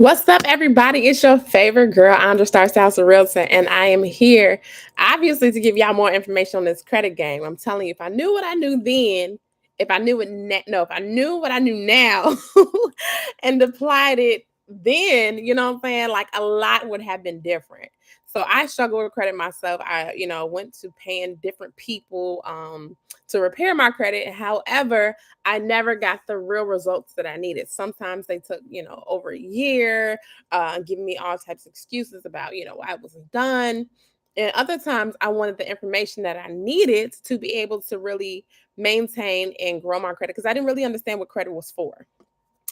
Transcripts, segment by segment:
What's up, everybody? It's your favorite girl, Andra Star Styles Realtor, and I am here obviously to give y'all more information on this credit game. I'm telling you, if I knew what I knew then, if I knew what I knew now and applied it then, you know what I'm saying? Like a lot would have been different. So I struggle with credit myself. I went to paying different people to repair my credit. However, I never got the real results that I needed. Sometimes they took, over a year, giving me all types of excuses about, why it wasn't done. And other times I wanted the information that I needed to be able to really maintain and grow my credit because I didn't really understand what credit was for.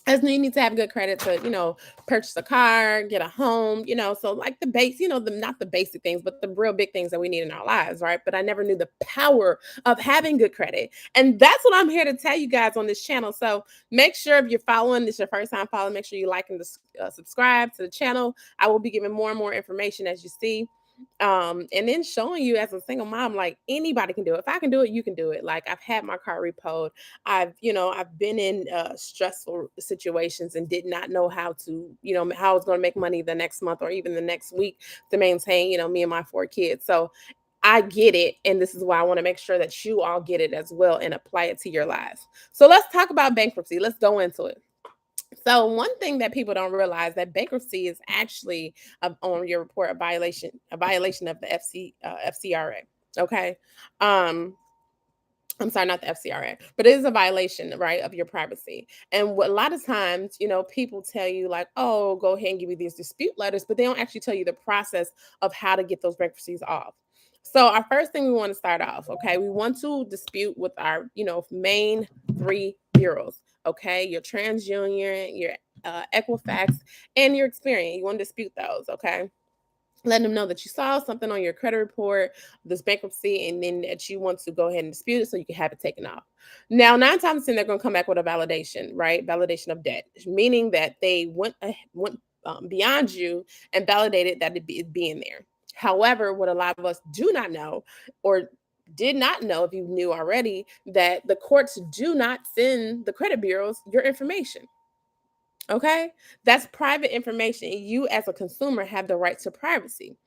As you need to have good credit to, purchase a car, get a home, so like the base, the not the basic things, but the real big things that we need in our lives, right? But I never knew the power of having good credit. And that's what I'm here to tell you guys on this channel. So make sure if you're following, this is your first time following, make sure you like and subscribe to the channel. I will be giving more and more information as you see, and then showing you as a single mom, like anybody can do it. If I can do it, you can do it. Like I've had my car repoed. I've been in stressful situations and did not know how to, how I was going to make money the next month or even the next week to maintain, me and my 4 kids. So I get it. And this is why I want to make sure that you all get it as well and apply it to your lives. So let's talk about bankruptcy. Let's go into it. So one thing that people don't realize that bankruptcy is actually on your report a violation of the FCRA. Okay. Um, I'm sorry, not the FCRA, but it is a violation, right, of your privacy. And a lot of times, people tell you like, oh, go ahead and give you these dispute letters, but they don't actually tell you the process of how to get those bankruptcies off. So our first thing we want to start off, okay, we want to dispute with our, main 3 bureaus, okay, your TransUnion, your Equifax, and your Experian. You want to dispute those, okay? Letting them know that you saw something on your credit report, this bankruptcy, and then that you want to go ahead and dispute it so you can have it taken off. Now, 9 times 10, they're going to come back with a validation, right? Validation of debt, meaning that they went beyond you and validated that it being there. However, what a lot of us do not know or did not know, if you knew already, that the courts do not send the credit bureaus your information. Okay, that's private information. And you, as a consumer, have the right to privacy.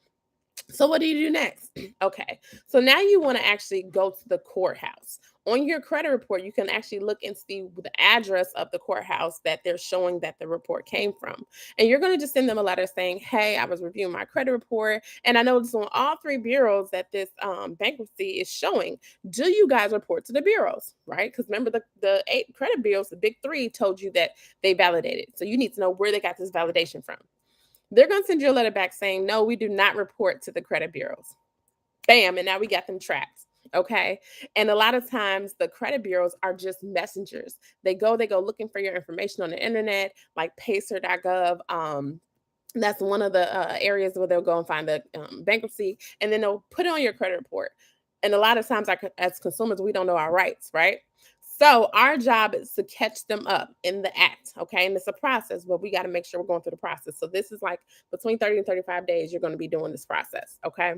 So what do you do next? Okay. So now you want to actually go to the courthouse. On your credit report, you can actually look and see the address of the courthouse that they're showing that the report came from. And you're going to just send them a letter saying, hey, I was reviewing my credit report. And I noticed on all 3 bureaus that this bankruptcy is showing. Do you guys report to the bureaus? Right? Because remember, the 8 credit bureaus, the big 3, told you that they validated. So you need to know where they got this validation from. They're going to send you a letter back saying, no, we do not report to the credit bureaus. Bam. And now we got them trapped. Okay. And a lot of times the credit bureaus are just messengers. They go looking for your information on the internet, like pacer.gov. That's one of the areas where they'll go and find the bankruptcy, and then they'll put it on your credit report. And a lot of times, as consumers, we don't know our rights, right? So our job is to catch them up in the act, okay? And it's a process, but we got to make sure we're going through the process. So this is like between 30 and 35 days, you're going to be doing this process, okay?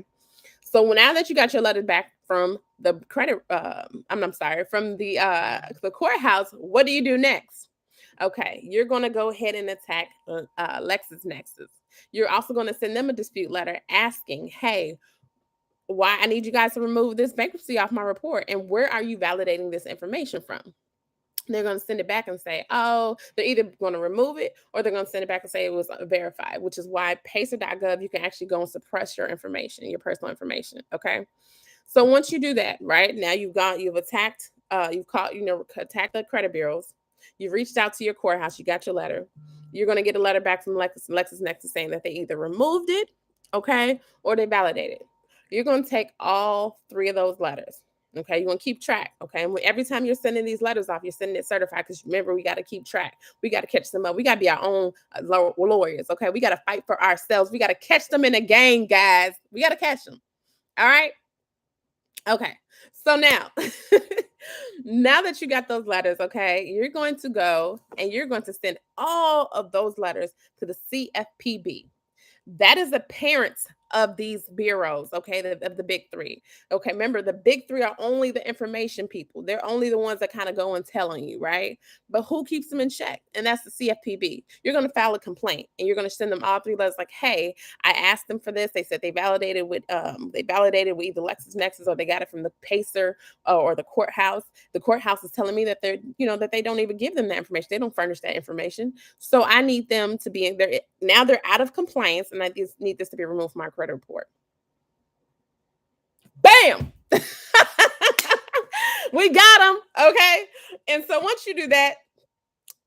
So now that you got your letter back from the credit, I'm sorry, from the courthouse, what do you do next? Okay, you're going to go ahead and attack LexisNexis. You're also going to send them a dispute letter asking, hey, why I need you guys to remove this bankruptcy off my report, and where are you validating this information from? They're going to send it back and say, oh, they're either going to remove it or they're going to send it back and say it was verified, which is why pacer.gov, you can actually go and suppress your information, your personal information. Okay. So once you do that, right now you've attacked, attacked the credit bureaus. You've reached out to your courthouse. You got your letter. You're going to get a letter back from LexisNexis saying that they either removed it, okay, or they validated. You're going to take all 3 of those letters. Okay, you want to keep track. Okay, and every time you're sending these letters off, you're sending it certified because remember, we got to keep track. We got to catch them up. We got to be our own lawyers. Okay, we got to fight for ourselves. We got to catch them in the game, guys. We got to catch them. All right. Okay, so now, now that you got those letters, okay, you're going to go and you're going to send all of those letters to the CFPB. That is the parents of these bureaus, okay, of the big three. Okay, remember the big three are only the information people. They're only the ones that kind of go and tell on you, right? But who keeps them in check? And that's the CFPB. You're going to file a complaint and you're going to send them all three letters like, hey, I asked them for this. They said they validated with either LexisNexis or they got it from the Pacer or the courthouse. The courthouse is telling me that that they don't even give them that information. They don't furnish that information. So I need them to be in there. Now they're out of compliance, and I just need this to be removed from my credit report. Bam! We got them. Okay. And so once you do that,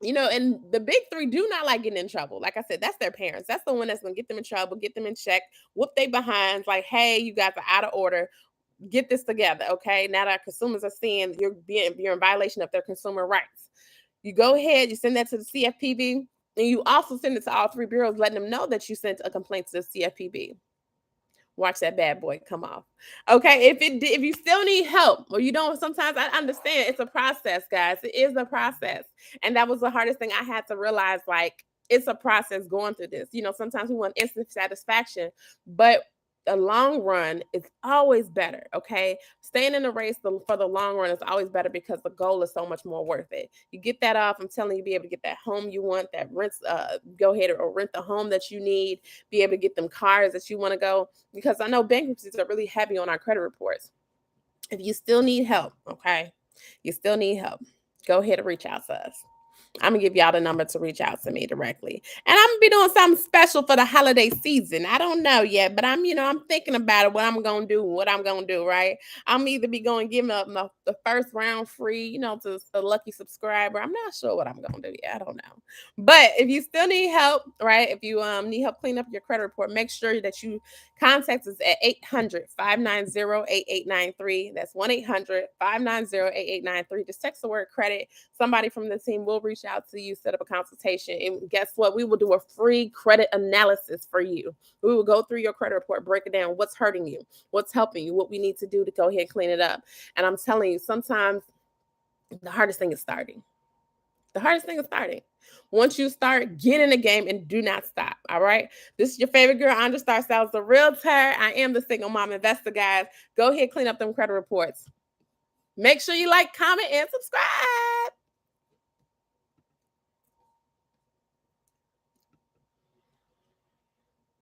and the big three do not like getting in trouble. Like I said, that's their parents. That's the one that's going to get them in trouble, get them in check, whoop they behinds, like, hey, you guys are out of order. Get this together. Okay. Now that consumers are seeing you're in violation of their consumer rights. You go ahead, you send that to the CFPB, and you also send it to all three bureaus, letting them know that you sent a complaint to the CFPB. Watch that bad boy come off. Okay, if you still need help or you don't, sometimes I understand it's a process, guys. It is a process, and that was the hardest thing I had to realize. Like it's a process going through this. Sometimes we want instant satisfaction, but the long run is always better. Okay, staying in the race for the long run is always better because the goal is so much more worth it. You get that off. I'm telling you, be able to get that home you want, that rents. Go ahead or rent the home that you need. Be able to get them cars that you want to go. Because I know bankruptcies are really heavy on our credit reports. If you still need help, okay, you still need help. Go ahead and reach out to us. I'm gonna give y'all the number to reach out to me directly. And I'm gonna be doing something special for the holiday season. I don't know yet, but I'm thinking about it, what I'm gonna do, right? I'm either be going to give them the first round free, to a lucky subscriber. I'm not sure what I'm gonna do yet. I don't know. But if you still need help, right? If you need help clean up your credit report, make sure that you contact us at 800-590-8893. That's 1-800-590-8893. Just text the word credit. Somebody from the team will reach out to you, set up a consultation. And guess what? We will do a free credit analysis for you. We will go through your credit report, break it down, what's hurting you, what's helping you, what we need to do to go ahead and clean it up. And I'm telling you, sometimes the hardest thing is starting. The hardest thing is starting. Once you start, get in the game and do not stop. All right. This is your favorite girl, Andra Star Styles, the realtor. I am the single mom investor, guys. Go ahead, clean up them credit reports. Make sure you like, comment, and subscribe.